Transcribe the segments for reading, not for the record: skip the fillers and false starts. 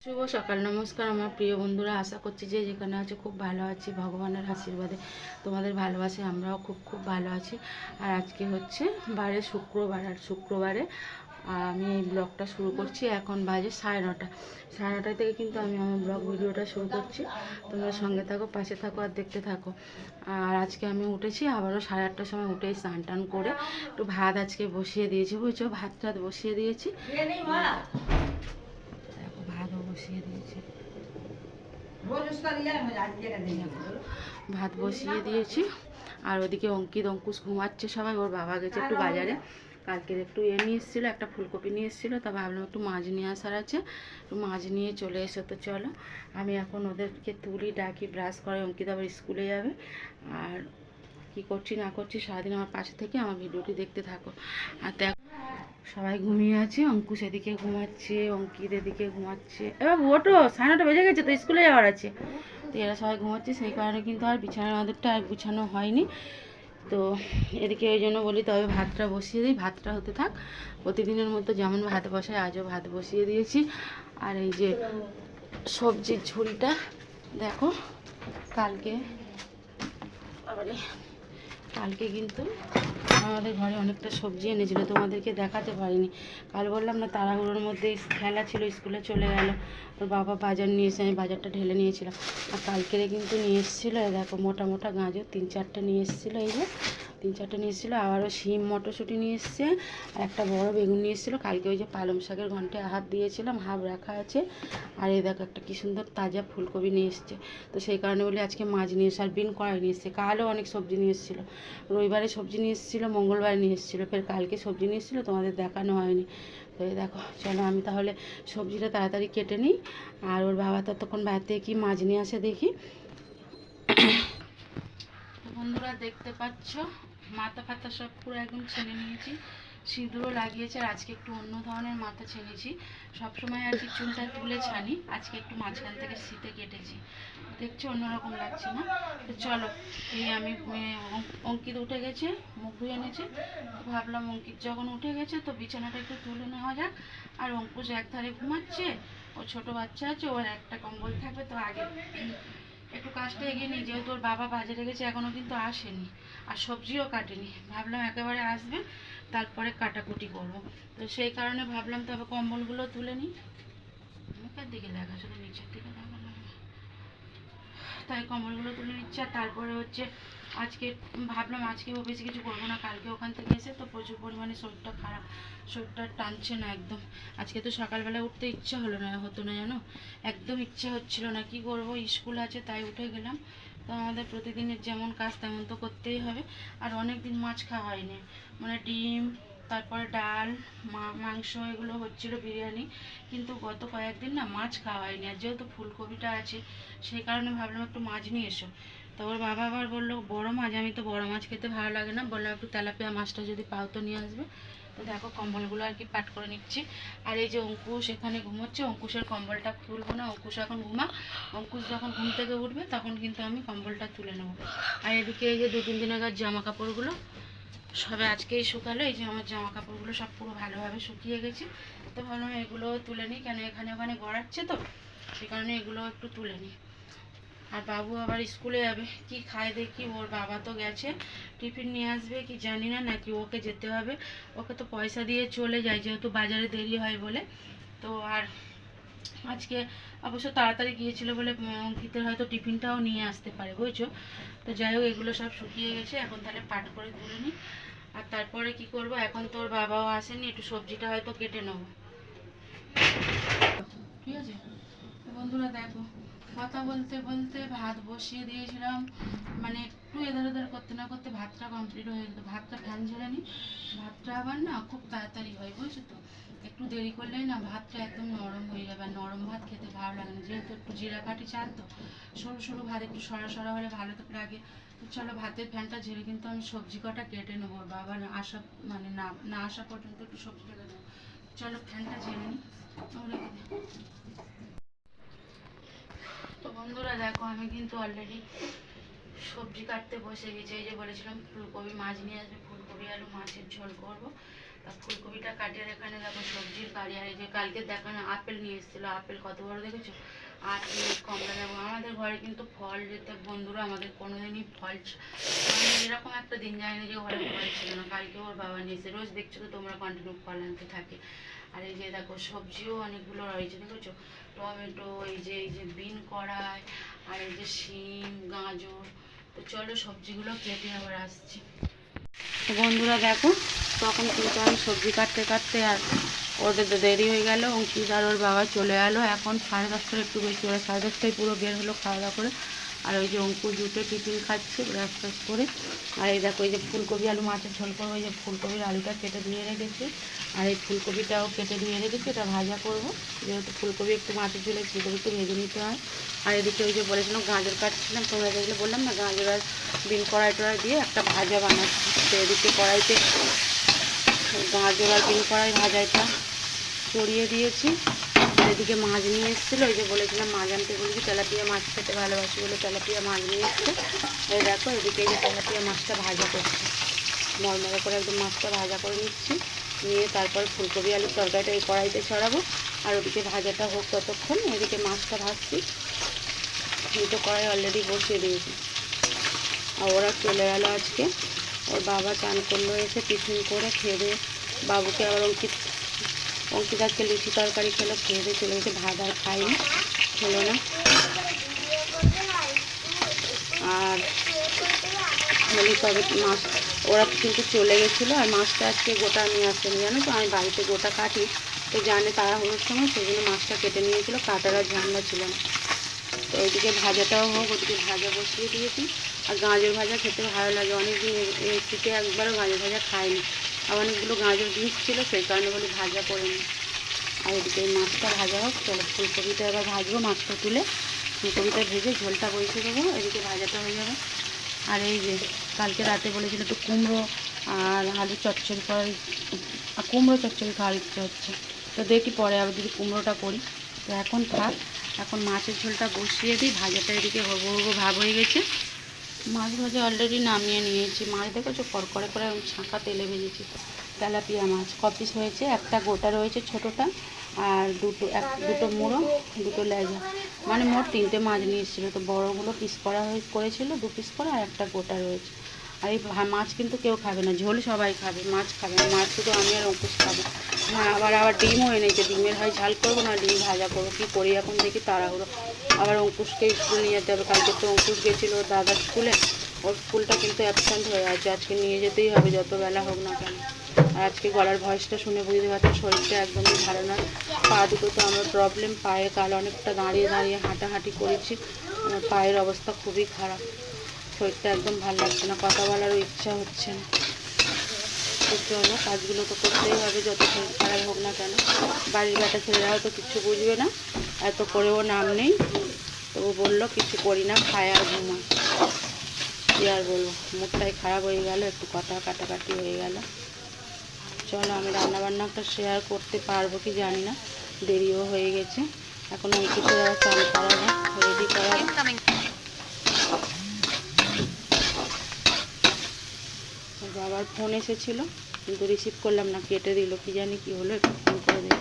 শুভ সকাল। নমস্কার আমার প্রিয় বন্ধুরা, আশা করছি যে যেখানে আছে খুব ভালো আছি ভগবানের আশীর্বাদে। তোমাদের ভালোবাসে আমরাও খুব খুব ভালো আছি। আর আজকে হচ্ছে শুক্রবার, আর শুক্রবারে আমি এই ব্লগটা শুরু করছি। এখন বাজে 9:30। 9:30 থেকে কিন্তু আমি আমার ব্লগ ভিডিওটা শুরু করছি। তোমরা সঙ্গে থাকো, পাশে থাকো আর দেখতে থাকো। আর আজকে আমি উঠেছি আবারও 8:30টার সময়, উঠেই স্নান টান করে একটু ভাত আজকে বসিয়ে দিয়েছি, বুঝছো, ভাত টাত বসিয়ে দিয়েছি। ভাতও বসিয়ে দিয়েছি, ভাত বসিয়ে দিয়েছি। আর ওদিকে অঙ্কুশ ঘুমাচ্ছে, সবাই। ওর বাবা গেছে একটু বাজারে, কালকের একটু নিয়ে এসেছিলো, একটা ফুলকপি নিয়ে এসেছিলো। তা ভাবলাম একটু মাছ নিয়ে আসার আছে, একটু মাছ নিয়ে চলে এসো। তো চলো আমি এখন ওদেরকে তুলি, ডাকি, ব্রাশ করে অঙ্কিত আবার স্কুলে যাবে। আর কি করছি না করছি সারাদিন আমার পাশে থেকে আমার ভিডিওটি দেখতে থাকো। আর দেখো সবাই ঘুমিয়ে আছে, অঙ্কুশ এদিকে ঘুমাচ্ছে, অঙ্কিত এদিকে ঘুমাচ্ছে। এবার ওটো 9:30 বেজে গেছে, তো স্কুলে যাওয়ার আছে। তো এরা সবাই ঘুমাচ্ছে, সেই কারণে কিন্তু আর বিছানার মাদুরটা আর গুছানো হয়নি। তো এদিকে ওই জন্য বলি তবে ভাতটা বসিয়ে দিই, ভাতটা হতে থাক। প্রতিদিনের মতো যেমন ভাত বসায় আজও ভাত বসিয়ে দিয়েছি। আর এই যে সবজির ঝুলটা দেখো, কালকে কালকে কিন্তু আমাদের ঘরে অনেকটা সবজি এনেছিল, তোমাদেরকে দেখাতে পারিনি। কাল বললাম না, তাড়াহুড়োর মধ্যে খেলা ছিল, স্কুলে চলে গেল। ওর বাবা বাজার নিয়ে এসে, আমি বাজারটা ঢেলে নিয়েছিলাম। আর কালকেরে কিন্তু নিয়ে এসেছিলো, দেখো মোটা মোটা গাজর 3-4টা নিয়ে এসেছিলো। এই যে 3-4টা নিয়ে এসেছিলো। আবারও শিম মটরশুঁটি নিয়ে এসছে, আর একটা বড় বেগুন নিয়ে এসেছিলো। কালকে ওই যে পালং শাকের ঘন্টায় হাফ দিয়েছিলাম, হাফ রাখা আছে। আর এই দেখো একটা কি সুন্দর তাজা ফুলকপি নিয়ে এসছে। তো সেই কারণে বলি আজকে মাছ নিয়ে এসে, আর বিন কড়াই নিয়ে এসছে। কালও অনেক সবজি নিয়ে এসেছিলো, রবিবারে সবজি নিয়ে এসেছিলো, মঙ্গলবারে নিয়ে এসেছিলো, ফের কালকে সবজি নিয়ে এসেছিলো, তোমাদের দেখানো হয়নি। তো এই দেখো, চলো আমি তাহলে সবজিটা তাড়াতাড়ি কেটে নিই। আর ওর বাবা ততক্ষণ বাইরে থেকে কি মাছ নিয়ে আসে দেখি। বন্ধুরা দেখতে পাচ্ছ মাথা ফাতা সব পুরো একদম ছেড়ে নিয়েছি, সিঁদুরও লাগিয়েছে। আর আজকে একটু অন্য ধরনের মাথা ছেড়েছি, সবসময় আর কি চুলটা তুলে ছানি, আজকে একটু মাঝখান থেকে শীতে কেটেছি, দেখছি অন্যরকম লাগছে না। তো চলো এই আমি অঙ্কিত উঠে গেছে, মুখ ধুয়ে এনেছে, তো ভাবলাম অঙ্কিত যখন উঠে গেছে তো বিছানাটা একটু তুলে নেওয়া যাক। আর অঙ্কুশ একধারে ঘুমাচ্ছে, ও ছোট বাচ্চা আছে, ওর একটা কম্বল থাকবে। তো আগে একটু কাজটা এগিয়ে নিই, যেহেতু ওর বাবা বাজারে গেছে, এখনও কিন্তু আসেনি, আর সবজিও কাটেনি। ভাবলাম একেবারে আসবে তারপরে কাটাকুটি করব। তো সেই কারণে ভাবলাম তবে কম্বলগুলো তুলে নিই। মুখের দিকে দেখা, শুধু নিচের দিকে দেখা লাগে, তাই কম্বলগুলো তুলে নিচ্ছে। আর তারপরে হচ্ছে আজকে ভাবলাম আজকেও বেশি কিছু করবো না, কালকে ওখান থেকে এসে তো প্রচুর পরিমাণে শরীরটা খারাপ, শরীরটা টানছে না একদম। আজকে তো সকালবেলা উঠতে ইচ্ছা হতো না জানো, একদম ইচ্ছা হচ্ছিল না। কি করবো, স্কুল আছে তাই উঠে গেলাম। তো আমাদের প্রতিদিনের যেমন কাজ তেমন তো করতেই হবে। আর অনেক দিন মাছ খাওয়া হয়নি, মানে ডিম, তারপরে ডাল, মাংস এগুলো হচ্ছিলো, বিরিয়ানি, কিন্তু গত কয়েকদিন না মাছ খাওয়া হয়নি। আর যেহেতু ফুলকপিটা আছে সেই কারণে ভাবলাম একটু মাছ নিয়ে এসো। তো ওর বাবা আবার বললো বড় মাছ, আমি তো বড় মাছ খেতে ভালো লাগে না, বললাম একটু তেলাপিয়া মাছটা যদি পাও তো নিয়ে আসবে। তো দেখো কম্বলগুলো আর কি পাট করে নিচ্ছি। আর এই যে অঙ্কুশ এখানে ঘুমোচ্ছে, অঙ্কুশের কম্বলটা খুলবো না, অঙ্কুশ এখন ঘুমা, অঙ্কুশ যখন ঘুম থেকে উঠবে তখন কিন্তু আমি কম্বলটা তুলে নেবো। আর এদিকে এই যে 2-3 দিন আগের জামা কাপড়গুলো সবে আজকেই শুকালো। এই যে আমার জামা কাপড়গুলো সব পুরো ভালোভাবে শুকিয়ে গেছে। তো ভাবলাম এগুলো তুলে নিই, কেন এখানে ওখানে গড়াচ্ছে, তো সেই কারণে এগুলো একটু তুলে নিই। আর বাবু আবার স্কুলে যাবে, কি খায় দেখি। ওর বাবা তো গেছে, টিফিন নিয়ে আসবে কি জানি না, নাকি ওকে যেতে হবে। ওকে তো পয়সা দিয়ে চলে যায়, যেহেতু বাজারে দেরি হয় বলে। তো আর আজকে অবশ্য তাড়াতাড়ি গিয়েছিল বলে অঙ্কিতের হয়তো টিফিনটাও নিয়ে আসতে পারে, বুঝছো। তো যাই হোক, এগুলো সব শুকিয়ে গেছে, এখন তাহলে পাট করে তুলে নিই। আর তারপরে কি করব, এখন তোর বাবাও আসেনি, একটু সবজিটা হয়তো কেটে নেবো, ঠিক আছে। তো বন্ধুরা দেখো, কথা বলতে বলতে ভাত বসিয়ে দিয়েছিলাম, মানে একটু এধার ওধার করতে না করতে ভাতটা কমপ্লিট হয়ে যেত। ভাতটা ফ্যান ঝেড়ে নিই, ভাতটা আবার না খুব তাড়াতাড়ি হয়, বুঝছো তো। একটু দেরি করলেই না ভাতটা একদম নরম হয়ে যাবে, আর নরম ভাত খেতে ভালো লাগে না, যেহেতু একটু জিরা কাঠি চাল, তো সরু সরু ভাত একটু সরা সরা হলে ভালো তো লাগে। তো চলো ভাতের ফ্যানটা ঝেড়ে কিন্তু আমি সবজি কটা কেটে নেবো, বাবা না আসা, মানে না আসা পর্যন্ত একটু সবজি কেটে নেবো। চলো ফ্যানটা ঝেড়ে নিই, রেখে দিই। তো বন্ধুরা দেখো, আমি কিন্তু অলরেডি সবজি কাটতে বসে গেছি। এই যে বলেছিলাম ফুলকপি মাছ নিয়ে আসবে, ফুলকপি আলু মাছের ঝোল করবো। তো আর ফুলকপিটা কাটিয়ে এখানে দেখো সবজির কারি। আর এই যে কালকে দেখানো আপেল নিয়ে এসেছিলো, আপেল কত বড় দেখেছো, 8 মিনিট কমলা দেবো। আমাদের ঘরে কিন্তু ফল যেতে বন্ধুরা আমাদের কোনোদিনই ফল মানে এরকম একটা দিন যায়নি যে ঘরে ফল ছিল না। কালকে ওর বাবা নিয়েছে, রোজ দেখছো তো তোমরা কন্টিনিউ ফল আনতে থাকে। আর এই যে দেখো সবজিও অনেকগুলো রয়েছে দেখেছো, টমেটো, এই যে বিন কড়াই, আর এই যে শিম, গাজর। তো চলো সবজিগুলো কেটে আবার আসছি। তো বন্ধুরা দেখো তখন কিন্তু আমি সবজি কাটতে কাটতে আর ওদের তো দেরি হয়ে গেল। অঙ্কিত আর ওর বাবা চলে এলো, এখন 10:30টার একটু বেশি, ওরা 10:30টায় পুরো বের হলো খাওয়া দাওয়া করে। আর ওই যে অঙ্কুর জুটে টিফিন খাচ্ছে ব্রাশ ফ্রাশ করে। আর এই দেখো এই যে ফুলকপি আলু মাছের ঝোল করবো, এই যে ফুলকপির আলুটা কেটে ধুয়ে রেখেছি, আর এই ফুলকপিটাও কেটে ধুয়ে রেখেছি, এটা ভাজা করবো। যেহেতু ফুলকপি একটু মাছের ঝোলে ফুলকপি একটু ভেজে নিতে হয়। আর এদিকে ওই যে বলেছিলাম গাজর কাটছিলাম, তোমরা যেগুলো বললাম না গাজর আর বিন কড়াই টড়াই দিয়ে একটা ভাজা বানাচ্ছি। তো এদিকে কড়াইতে গাজর আর বিন কড়াই ভাজাটা চড়িয়ে দিয়েছি। আর এদিকে মাছ নিয়ে এসেছিলো, ওই যে বলেছিলাম মাছ আনতে বলেছি, তেলাপিয়া মাছ খেতে ভালোবাসি বলে তেলাপিয়া মাছ নিয়ে এসছে। এই দেখো এদিকে এই যে তেলাপিয়া মাছটা ভাজা করছি, মরমরে করে একদম মাছটা ভাজা করে নিচ্ছি। নিয়ে তারপর ফুলকপি আলুর তরকারিটা এই কড়াইতে ছড়াবো। আর ওদিকে ভাজাটা হোক ততক্ষণ, এদিকে মাছটা ভাজছি। দুটো কড়াই অলরেডি বসিয়ে দিয়েছি। আর ওরা চলে গেলো আজকে, ওর বাবা চান করলো, এসে টিফিন করে খেয়ে বাবুকে আবার অঙ্কিত আজকে লুচি তরকারি খেলো, খেয়ে দিয়ে চলে গেছে। ভাত আর খাইনি, খেলো না। আর বলি তবে মাছ ওরা কিন্তু চলে গেছিলো, আর মাছটা আজকে গোটা নিয়ে আসেনি জানো তো, আমি বাড়িতে গোটা কাটি তো জানে তাড়াহুড়োর সময়, সেই জন্য মাছটা কেটে নিয়েছিলো, কাটার আর ঝামেলা ছিল না। তো ওইদিকে ভাজাটাও হোক, ওদিকে ভাজা বসিয়ে দিয়েছি। আর গাজর ভাজা খেতে ভালো লাগে, অনেকদিন এই শীতে একবারও গাজর ভাজা খাইনি। আর অনেকগুলো গাজর বীজ ছিল, সেই কারণে বলি ভাজা করে নিই। আর এদিকে মাছটা ভাজা হোক, চলো ফুলকপিটা এবার ভাজবো, মাছটা তুলে ফুলকপিটা ভেজে ঝোলটা বসিয়ে দেবো, এদিকে ভাজাটা হয়ে যাবে। আর এই যে কালকে রাতে বলেছিল একটু কুমড়ো আর আলু চচ্চড়ি করার, কুমড়ো চচ্চড়ি খাওয়ার ইচ্ছে হচ্ছে, তো দেখি পরে আবার যদি কুমড়োটা করি। তো এখন থাক, এখন মাছের ঝোলটা বসিয়ে দিই, ভাজাটা এদিকে হবো হবো ভাব হয়ে গেছে। মাছ ভাজা অলরেডি নামিয়ে নিয়েছি। মাছ দেখেছো কড়কড়ে করে আমি ছাঁকা তেলে ভেজেছি। তেলাপিয়া মাছ কপিস হয়েছে, একটা গোটা রয়েছে ছোটোটা, আর দুটো মুড়ো, দুটো লেজা, মানে মোট 3টে মাছ নিয়ে এসেছিলো। তো বড়োগুলো পিস করেছিল 2 পিস করে, আর একটা গোটা রয়েছে। আর এই মাছ কিন্তু কেউ খাবে না, ঝোল সবাই খাবে, মাছ খাবে না। মাছ শুধু আমি আর অঙ্কুশ খাবো। হ্যাঁ আবার ডিমও এনেছে, ডিমের হয় ঝাল করবো না ডিম ভাজা করবো, কী করি এখন দেখি তাড়াহুড়ো। আবার অঙ্কুশকে স্কুল নিয়ে যেতে হবে, কালকে তো অঙ্কুশ গেছিলো ওর দাদার স্কুলে, ওর স্কুলটা কিন্তু অ্যাবসেন্ট হয়ে আছে, আজকে নিয়ে যেতেই হবে যত বেলা হোক না কেন। আর আজকে গলার ভয়েসটা শুনে বুঝতে পারছি শরীরটা একদমই ভালো নয়। পা দুটো তো আমার প্রবলেম, পায়ে কাল অনেকটা দাঁড়িয়ে দাঁড়িয়ে হাঁটাহাঁটি করেছি, আমার পায়ের অবস্থা খুবই খারাপ, শরীরটা একদম ভালো লাগছে না, কথা বলারও ইচ্ছা হচ্ছে না। তো চলো কাজগুলো তো করতেই হবে যত শরীর খারাপ হোক না কেন। বাড়ির বেটা ছেলেরাও তো কিছু বুঝবে না, এত করেও নাম নেই। তো ও বললো কিছু করি না, খায় আর ঘুমায়, কী আর বলবো, মুখটাই খারাপ হয়ে গেল, একটু কথা কাটাকাটি হয়ে গেল। চলো আমি রান্নাবান্নাটা শেয়ার করতে পারবো কি জানি না, দেরিও হয়ে গেছে। এখন অঙ্কিতে যাওয়া চান করাবো, রেডি করাবো। বাবার ফোন এসেছিলো কিন্তু রিসিভ করলাম না, কেটে দিল, কি জানি কি হলো, একটু ফোন করে দিল।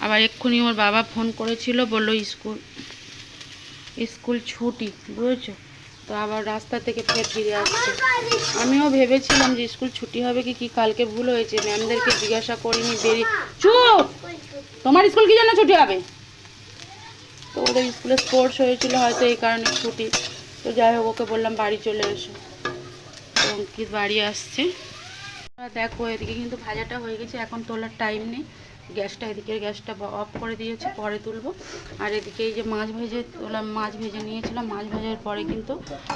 আবার এক্ষুনি ওর বাবা ফোন করেছিল, বললো স্কুল ছুটি, বুঝেছো। তো আবার রাস্তা থেকে ফিরে আসছে। আমিও ভেবেছিলাম যে স্কুল ছুটি হবে কি কালকে ভুল হয়েছে, ম্যামদেরকে জিজ্ঞাসা করিনি, দেরি। চুপ, তোমার স্কুল কি জন্য ছুটি হবে? তো ওদের স্কুলে স্পোর্টস হয়েছিল হয়তো এই কারণে ছুটি। তো যাই হোক ওকে বললাম বাড়ি চলে এসো, তো অঙ্কিত বাড়ি আসছে। দেখো এদিকে কিন্তু ভাজাটা হয়ে গেছে, এখন তোলার টাইম নেই, এদিকের গ্যাসটা অফ করে দিয়েছি, পরে তুলবো। আর এদিকে এই যে মাছ ভেজে নিয়েছিলাম, মাছ ভাজার পরে কিন্তু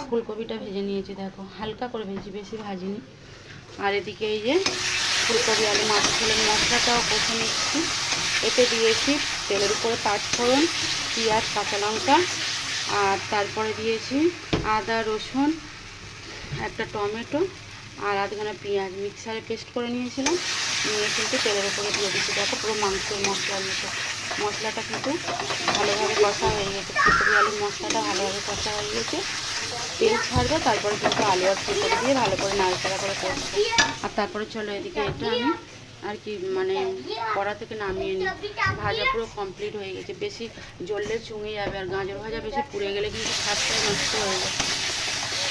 ফুলকপিটা ভেজে নিয়েছি, দেখো হালকা করে ভেজেছি, বেশি ভাজিনি। আর এদিকে এই যে ফুলকপি আলু মাছের ঝোলের মশলাটাও কষে নিচ্ছি, এতে দিয়েছি তেলের উপরে পাঁচফোড়ন, পেঁয়াজ, কাঁচা লঙ্কা, আর তারপরে দিয়েছি আদা রসুন, একটা টমেটো, আর আধখানা পেঁয়াজ মিক্সারে পেস্ট করে নিয়েছিলাম, নিয়ে কিন্তু তেলের উপরে দিয়ে দিচ্ছি। দেখো পুরো মাংসের মশলার মতো মশলাটা কিন্তু ভালোভাবে কষা হয়ে গেছে, ফুলকপি আলুর মশলাটা ভালোভাবে কষা হয়ে গেছে। তেল ছাড়বে, তারপরে কিন্তু আলু আর ফুলকপি দিয়ে ভালো করে নাড়াচাড়া করে করবো। আর তারপরে চলো এদিকে এটা আমি আর কি মানে কড়া থেকে নামিয়ে নিই। ভাজা পুরো কমপ্লিট হয়ে গেছে, বেশি জ্বললে চুঙে যাবে, আর গাজর ভাজা বেশি পুড়ে গেলে কিন্তু স্বাদটা নষ্ট হয়ে যায়।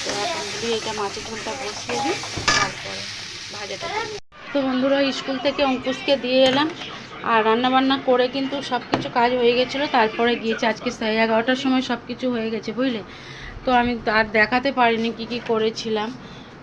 তো এখন যদি এটা মাছের ঝোলটা বসিয়ে দিই, তারপরে ভাজাটা। তো বন্ধুরা, স্কুল থেকে অঙ্কুশকে দিয়ে এলাম, আর রান্নাবান্না করে কিন্তু সব কিছু কাজ হয়ে গেছিলো। তারপরে গিয়েছে আজকে 11:30টার সময় সব কিছু হয়ে গেছে বুঝলে। তো আমি আর দেখাতে পারিনি কি কি করেছিলাম।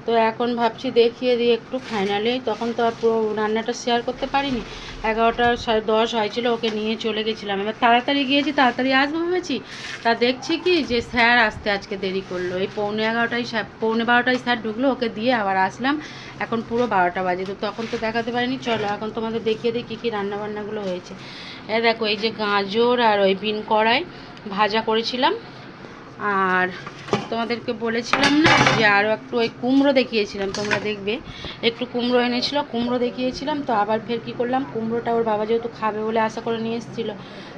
তো এখন ভাবছি দেখিয়ে দিই একটু ফাইনালি। তখন তো আর পুরো রান্নাটা শেয়ার করতে পারিনি। 11:10 হয়েছিল, ওকে নিয়ে চলে গেছিলাম। এবার তাড়াতাড়ি গিয়েছি, তাড়াতাড়ি আসবো ভেবেছি, তা দেখছি কি যে স্যার আসতে আজকে দেরি করলো। এই 11:45 স্যার ঢুকলো, ওকে দিয়ে আবার আসলাম। এখন পুরো 12টা বাজে। তো তখন তো দেখাতে পারিনি। চলো এখন তোমাদের দেখিয়ে দিই কী কী রান্নাবান্নাগুলো হয়েছে। দেখো, এই যে গাজর আর ওই বিন কড়াই ভাজা করেছিলাম। আর তোমাদেরকে বলেছিলাম না যে আরও একটু ওই কুমড়ো দেখিয়েছিলাম, তোমরা দেখবে একটু কুমড়ো এনেছিল, কুমড়ো দেখিয়েছিলাম। তো আবার ফের কী করলাম, কুমড়োটা ওর বাবা যেহেতু খাবে বলে আশা করে নিয়ে এসেছিলো,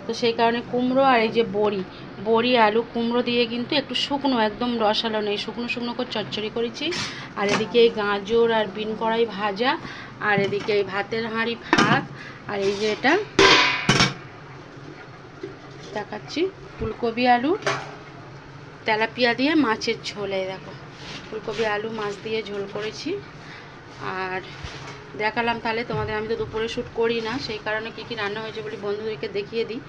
তো সেই কারণে কুমড়ো আর এই যে বড়ি আলু কুমড়ো দিয়ে কিন্তু একটু শুকনো, একদম রসালো নেই, শুকনো শুকনো করে চচ্চড়ি করেছি। আর এদিকে এই গাজর আর বিন কড়াই ভাজা, আর এদিকে এই ভাতের হাঁড়ি ভাত, আর এই যে এটা দেখাচ্ছি ফুলকপি আলু তেলাপিয়া দিয়ে মাছের ঝোলে। দেখো, ফুলকপি আলু মাছ দিয়ে ঝোল করেছি। আর দেখালাম তাহলে তোমাদের, আমি তো দুপুরে শ্যুট করি না, সেই কারণে কী কী রান্না হয়েছে বলি বন্ধুদেরকে দেখিয়ে দিই।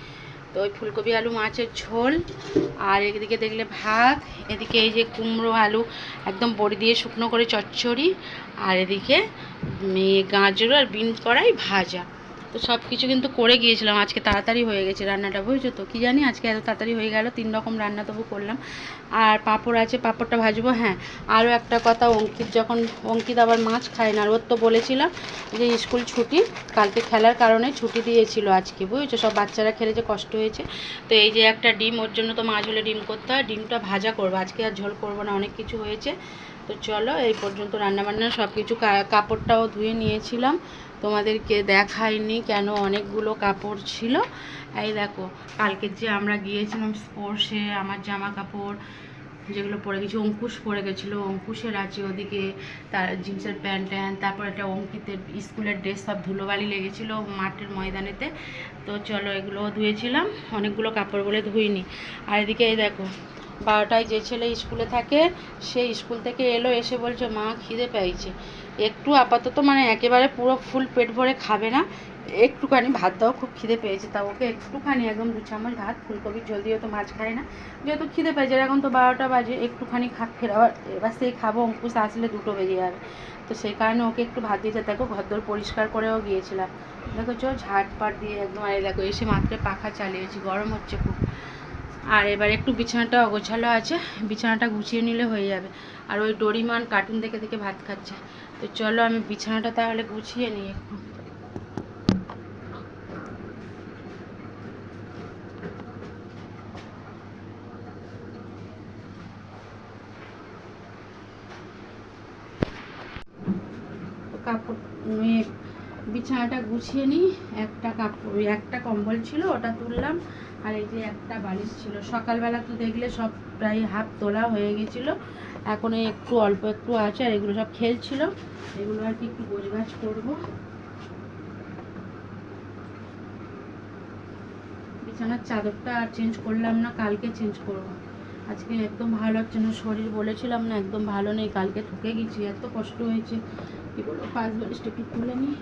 তো ওই ফুলকপি আলু মাছের ঝোল, আর এদিকে দেখলে ভাত, এদিকে এই যে কুমড়ো আলু একদম বড়ি দিয়ে শুকনো করে চচ্চড়ি, আর এদিকে গাজর আর বিন কড়াই ভাজা। তো সব কিছু কিন্তু করে গিয়েছিলাম, আজকে তাড়াতাড়ি হয়ে গেছে রান্নাটা, বুঝছো তো। কী জানি আজকে এত তাড়াতাড়ি হয়ে গেল, 3 রকম রান্না তবু করলাম। আর পাঁপড় আছে, পাঁপড়টা ভাজবো। হ্যাঁ, আরও একটা কথা, অঙ্কিত আবার মাছ খায় না, আর ওর তো বলেছিলাম যে স্কুল ছুটি, কালকে খেলার কারণে ছুটি দিয়েছিল আজকে, বুঝছো। সব বাচ্চারা খেলে যে কষ্ট হয়েছে। তো এই যে একটা ডিম, ওর জন্য তো মাছ হলে ডিম করতে হয়, ডিমটা ভাজা করবো আজকে, আর ঝোল করবো না, অনেক কিছু হয়েছে। তো চলো এই পর্যন্ত রান্নাবান্না সব কিছু। কাপড়টাও ধুয়ে নিয়েছিলাম, তোমাদেরকে দেখাইনি কেন, অনেকগুলো কাপড় ছিল। এই দেখো, কালকে যে আমরা গিয়েছিলাম স্পোর্টসে, আমার জামা কাপড় যেগুলো পরে গেছি, অঙ্কুশ পরে গেছিলো, অঙ্কুশের আছে ওদিকে, তার জিন্সের প্যান্ট ট্যান্ট, তারপর একটা অঙ্কিতের স্কুলের ড্রেস, সব ধুলোবালি লেগেছিলো মাঠের ময়দানেতে। তো চলো এগুলো ধুয়েছিলাম, অনেকগুলো কাপড় বলে ধুইনি। আর এদিকে এই দেখো, 12টায় যে ছেলে স্কুলে থাকে, সে স্কুল থেকে এলো, এসে বলছে মা খিদে পেয়েছে। একটু আপাতত মানে একেবারে পুরো ফুল পেট ভরে খাবে না, একটুখানি ভাত দাও, খুব খিদে পেয়েছে। তা ওকে একটুখানি একদম 2 চামচ ভাত, ফুলকপির ঝোল দিয়ে তো মাছ খায় না, যেহেতু খিদে পেয়েছে, এখন তো 12টা বাজে, একটুখানি ফের আবার এবার সেই খাবো, অঙ্কুশ আসলে 2টো বেজে যাবে। তো সেই কারণে ওকে একটু ভাত দিয়েছে। দেখো ঘরদোর পরিষ্কার করেও গিয়েছিলাম, দেখো চো ঝাটপাট দিয়ে একদম। আর দেখো এসে মাত্র পাখা চালিয়েছি, গরম হচ্ছে খুব। আর এবার একটু বিছানাটা অগোছালো আছে, বিছানাটা গুছিয়ে নিলে হয়ে যাবে। আর ওই ডোরিমান কার্টুন দেখে দেখে ভাত খাচ্ছে। তো চলো আমি বিছানাটা তাহলে গুছিয়ে নিই একটু। কাপড় বিছানাটা গুছিয়ে নিই। একটা কম্বল ছিল, ওটা তুললাম। আর এই যে একটা বালিশ ছিল, সকালবেলা তো দেখলে সব প্রায় হাফ তোলা হয়ে গেছিলো, এখন এই একটু অল্প একটু আছে। আর এগুলো সব খেলছিল, এগুলো আর কি একটু গোছগাছ করবো। বিছানার চাদরটা আর চেঞ্জ করলাম না, কালকে চেঞ্জ করবো। আজকে একদম ভালো লাগছে না, শরীর বলেছিলাম না একদম ভালো নেই, কালকে ঠকে গেছি, এত কষ্ট হয়েছে কি বলবো। 5 বালিশটা একটু তুলে নিয়ে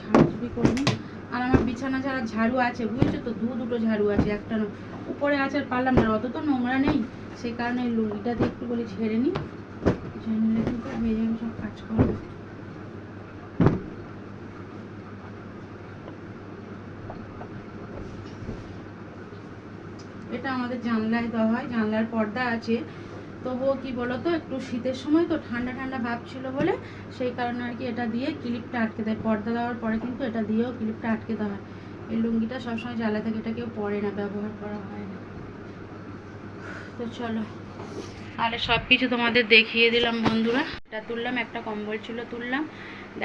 ঝাড়ঝুড়ি করে নিই। আর আমার বিছানা ছাড়া ঝাড়ু আছে, বুঝেছো তো, দুটো ঝাড়ু আছে, একটা উপরে আছে, আর পারলাম না, অত তো নোংরা নেই, সেই কারণে এই লুঙ্গিটা দিয়ে একটু বলি ঝেড়ে নিই, ঝেড়ে নিলে কিন্তু হয়ে যাবে সব কাজ করবো। এটা আমাদের জানলায় দেওয়া হয়, জানলার পর্দা আছে, তবুও কি বলতো একটু শীতের সময় তো ঠান্ডা ঠান্ডা ভাব ছিল বলে সেই কারণে আর কি এটা দিয়ে ক্লিপটা আটকে দেয়। পর্দা দেওয়ার পরে কিন্তু এটা দিয়েও ক্লিপটা আটকে দেওয়া হয়। এই লুঙ্গিটা সবসময় জ্বালা থাকে, এটা কেউ পরে না, ব্যবহার করা হয় না। তো চলো, তাহলে সব কিছু তোমাদের দেখিয়ে দিলাম বন্ধুরা। এটা তুললাম, একটা কম্বল ছিল তুললাম,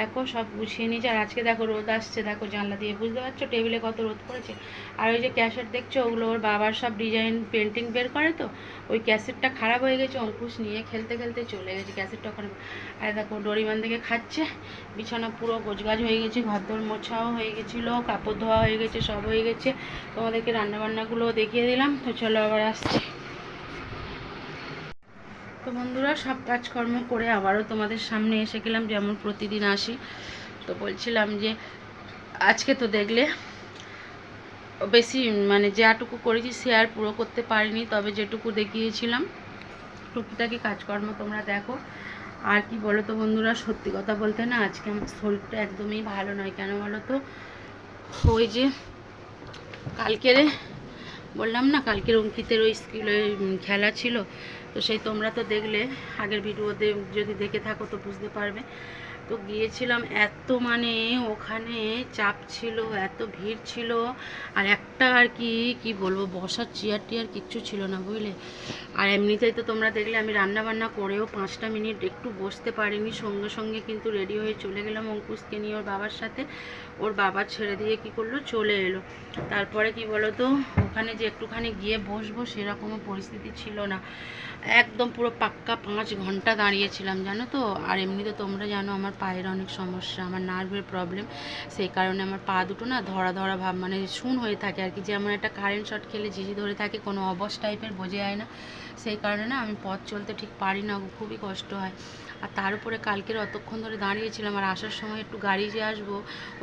দেখো সব গুছিয়ে নিয়েছি। আর আজকে দেখো রোদ আসছে, দেখো জানলা দিয়ে বুঝতে পারছো টেবিলে কত রোদ পড়েছে। আর ওই যে ক্যাসেট দেখছো ওগুলো ওর বাবার সব ডিজাইন পেন্টিং বের করে, তো ওই ক্যাসেটটা খারাপ হয়ে গেছে, অঙ্কুশ নিয়ে খেলতে খেলতে চলে গেছে ক্যাসেটটা ওখানে। আর দেখো ডরিমান থেকে খাচ্ছে। বিছানা পুরো গোছগাছ হয়ে গেছে, ঘরদোর মোছাও হয়ে গেছিলো, কাপড় ধোয়া হয়ে গেছে, সব হয়ে গেছে। তোমাদেরকে রান্নাবান্নাগুলোও দেখিয়ে দিলাম। তো চলো আবার আসছি। তো বন্ধুরা সব কাজকর্ম করে আবারও তোমাদের সামনে এসে গেলাম, যেমন প্রতিদিন আসি। তো বলছিলাম যে আজকে তো দেখলে বেশি মানে যেটুকু করেছি শেয়ার পুরো করতে পারিনি, তবে যেটুকু দেখিয়েছিলাম টুকিটাকি কাজকর্ম তোমরা দেখো। আর কি বলো তো বন্ধুরা, সত্যি কথা বলতে না আজকে আমার শরীরটা একদমই ভালো নয়। কেন বলো তো, ওই যে কালকেরে বললাম না, কালকের অঙ্কিতের ওই স্কুলে খেলা ছিল, তো সেই তোমরা তো দেখলে আগের ভিডিওতে, যদি দেখে থাকো তো বুঝতে পারবে। তো গিয়েছিলাম, এত মানে ওখানে চাপ ছিল, এত ভিড় ছিল, আর একটা আর কি বলবো, বসার চেয়ার টিয়ার কিচ্ছু ছিল না বুঝলে। আর এমনিতেই তো তোমরা দেখলে আমি রান্না বান্না করেও 5টা মিনিট একটু বসতে পারিনি, সঙ্গে সঙ্গে কিন্তু রেডি হয়ে চলে গেলাম অঙ্কুশকে নিয়ে ওর বাবার সাথে। ওর বাবা ছেড়ে দিয়ে কি করলো, চলে এলো। তারপরে কি বলো তো, ওখানে যে একটুখানি গিয়ে বসবো সেরকমও পরিস্থিতি ছিল না, একদম পুরো পাক্কা 5 ঘন্টা দাঁড়িয়েছিলাম জানো তো। আর এমনিতে তোমরা জানো আমার পায়ের অনেক সমস্যা, আমার নার্ভের প্রবলেম, সেই কারণে আমার পা দুটো না ধরা ধরা ভাব, মানে শুন হয়ে থাকে আর কি, যেমন একটা কারেন্ট শর্ট খেলে ঝিঝি ধরে থাকে, কোনো অবশ টাইপের বোঝা যায় না। সেই কারণে না আমি পথ চলতে ঠিক পারি না, খুবই কষ্ট হয়। আর তার উপরে কালকের অতক্ষণ ধরে দাঁড়িয়েছিলাম, আর আসার সময় একটু গাড়ি যে আসবো,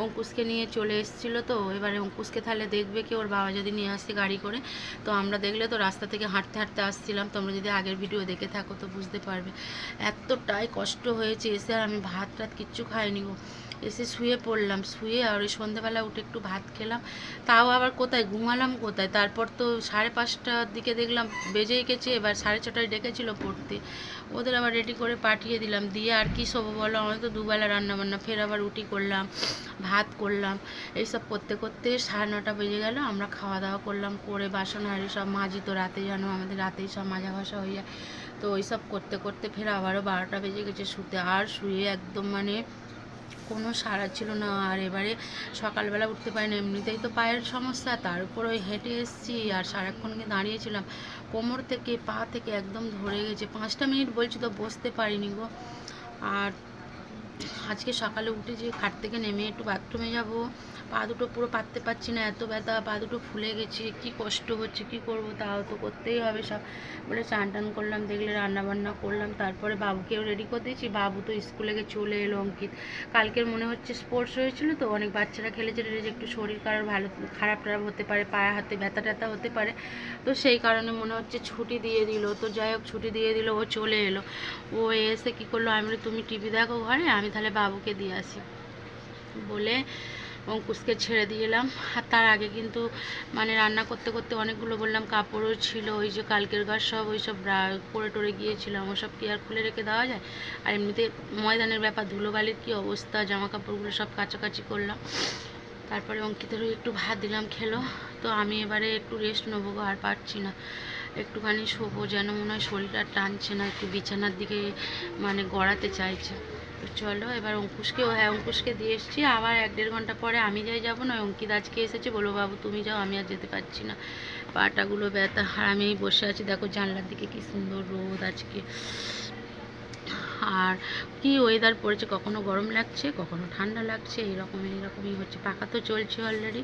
অঙ্কুশকে নিয়ে চলে এসেছিলো, তো এবারে অঙ্কুশকে তাহলে দেখবে কি ওর বাবা যদি নিয়ে আসছে গাড়ি করে। তো আমরা দেখলে তো রাস্তা থেকে হাঁটতে হাঁটতে আসছিলাম, তোমরা যদি আগের ভিডিও দেখে থাকো তো বুঝতে পারবে। এতটাই কষ্ট হয়েছে এসে, আর আমি ভাত টাত কিচ্ছু খাইনি গো, এসে শুয়ে পড়লাম, শুয়ে আর ওই সন্ধ্যেবেলা উঠে একটু ভাত খেলাম, তাও আবার কোথায় ঘুমালাম কোথায়। তারপর তো 5:30টার দিকে দেখলাম বেজেই গেছে, এবার 6:30টায় ডেকেছিল পড়তে, ওদের আবার রেডি করে পাঠিয়ে দিলাম, দিয়ে আর কি শোবো বলো, আমার তো দুবেলা রান্নাবান্না, ফের আবার রুটি করলাম, ভাত করলাম, এইসব করতে করতে 9:30 বেজে গেল। আমরা খাওয়া দাওয়া করলাম, করে বাসন হাঁড়ি সব মাজি, তো রাতে জানো আমাদের রাতেই সব মাজা ঘষা হয়ে যায়। তো ওইসব করতে করতে ফের আবারও 12টা বেজে গেছে শুতে, আর শুয়ে একদম মানে কোনো সাড়া ছিল না। আর এবারে সকালবেলা উঠতে পারি না, এমনিতেই তো পায়ের সমস্যা, তার উপর ওই হেঁটে এসেছি, আর সারাক্ষণকে দাঁড়িয়েছিলাম, কোমর থেকে পা থেকে একদম ধরে গেছে। 5টা মিনিট বলছি তো বসতে পারিনি গো। আর আজকে সকালে উঠে যে খাট থেকে নেমে একটু বাথরুমে যাব, পা দুটো পুরো পাততে পারছি না, এত ব্যথা, পা দুটো ফুলে গেছে, কি কষ্ট হচ্ছে, কি করব, তাও তো করতেই হবে সব বলে স্নান টান করলাম, দেখলে রান্নাবান্না করলাম, তারপরে বাবুকেও রেডি করে দিয়েছি। বাবু তো স্কুলে গিয়ে চলে এলো। অঙ্কিত কালকের মনে হচ্ছে স্পোর্টস হয়েছিল, তো অনেক বাচ্চারা খেলেছে, একটু শরীর কারোর ভালো খারাপ টারাপ হতে পারে, পায়ে হাতে ব্যথা ট্যাথা হতে পারে, তো সেই কারণে মনে হচ্ছে ছুটি দিয়ে দিল। তো যাই হোক ছুটি দিয়ে দিল, ও চলে এলো। ও এসে কী করলো, আমি বলি তুমি টিভি দেখো ঘরে, আমি তাহলে বাবুকে দিয়ে আসি বলে অঙ্কুশকে ছেড়ে দিলাম। আর তার আগে কিন্তু মানে রান্না করতে করতে অনেকগুলো বললাম কাপড়ও ছিল, ওই যে কালকের গাছ সব ওই সব পরে টরে গিয়েছিলাম, ওসব কি আর খুলে রেখে দেওয়া যায়। আর এমনিতে ময়দানের ব্যাপার, ধুলোবালির কী অবস্থা, জামা কাপড়গুলো সব কাচাকাচি করলাম। তারপরে অঙ্কিতেরও একটু ভাত দিলাম, খেলো। তো আমি এবারে একটু রেস্ট নেবো গো, আর পারছি না, একটুখানি শোবো, যেন মনে হয় শরীরটা টানছে না, একটু বিছানার দিকে মানে গড়াতে চাইছে। তো চলো এবার অঙ্কুশকেও, হ্যাঁ অঙ্কুশকে দিয়ে এসেছি, আবার 1-1.5 ঘন্টা পরে আমি যাবো না, অঙ্কিত আজকে এসেছে, বলো বাবু তুমি যাও, আমি আর যেতে পারছি না, পাটাগুলো ব্যথা। আর আমি বসে আছি, দেখো জানলার দিকে কি সুন্দর রোদ আজকে, আর কি ওয়েদার পড়েছে, কখনো গরম লাগছে কখনো ঠান্ডা লাগছে, এইরকমই হচ্ছে। পাখা তো চলছে অলরেডি,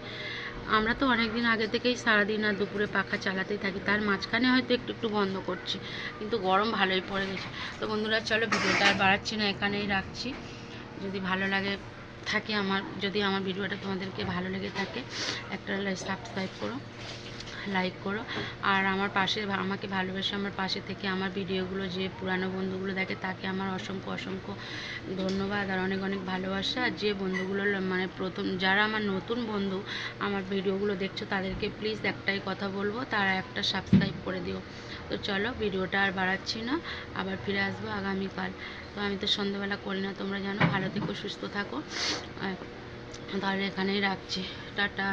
আমরা তো অনেক দিন আগে থেকেই সারাদিন আর দুপুরে পাখা চালাতেই থাকি, তার মাঝখানে হয়তো একটু একটু বন্ধ করছি, কিন্তু গরম ভালোই পড়ে গেছে। তো বন্ধুরা চলো ভিডিওটা আর বাড়াচ্ছি না, এখানেই রাখছি। যদি ভালো লাগে থাকে যদি আমার ভিডিওটা তোমাদেরকে ভালো লেগে থাকে, একটা সাবস্ক্রাইব করো, লাইক করো, আর আমাকে ভালোবেসে আমার পাশে থেকে আমার ভিডিওগুলো যে পুরানো বন্ধুগুলো দেখে তাকে আমার অসংখ্য অসংখ্য ধন্যবাদ আর অনেক অনেক ভালোবাসা। আর যে বন্ধুগুলো মানে যারা আমার নতুন বন্ধু আমার ভিডিওগুলো দেখছো তাদেরকে প্লিজ একটাই কথা বলবো, তারা একটা সাবস্ক্রাইব করে দিও। তো চলো ভিডিওটা আর বাড়াচ্ছি না, আবার ফিরে আসবো আগামীকাল। তো আমি তো সন্ধ্যাবেলা করি না, তোমরা জানো। ভালো থেকো, সুস্থ থাকো, তাহলে এখানেই রাখছি, টাটা।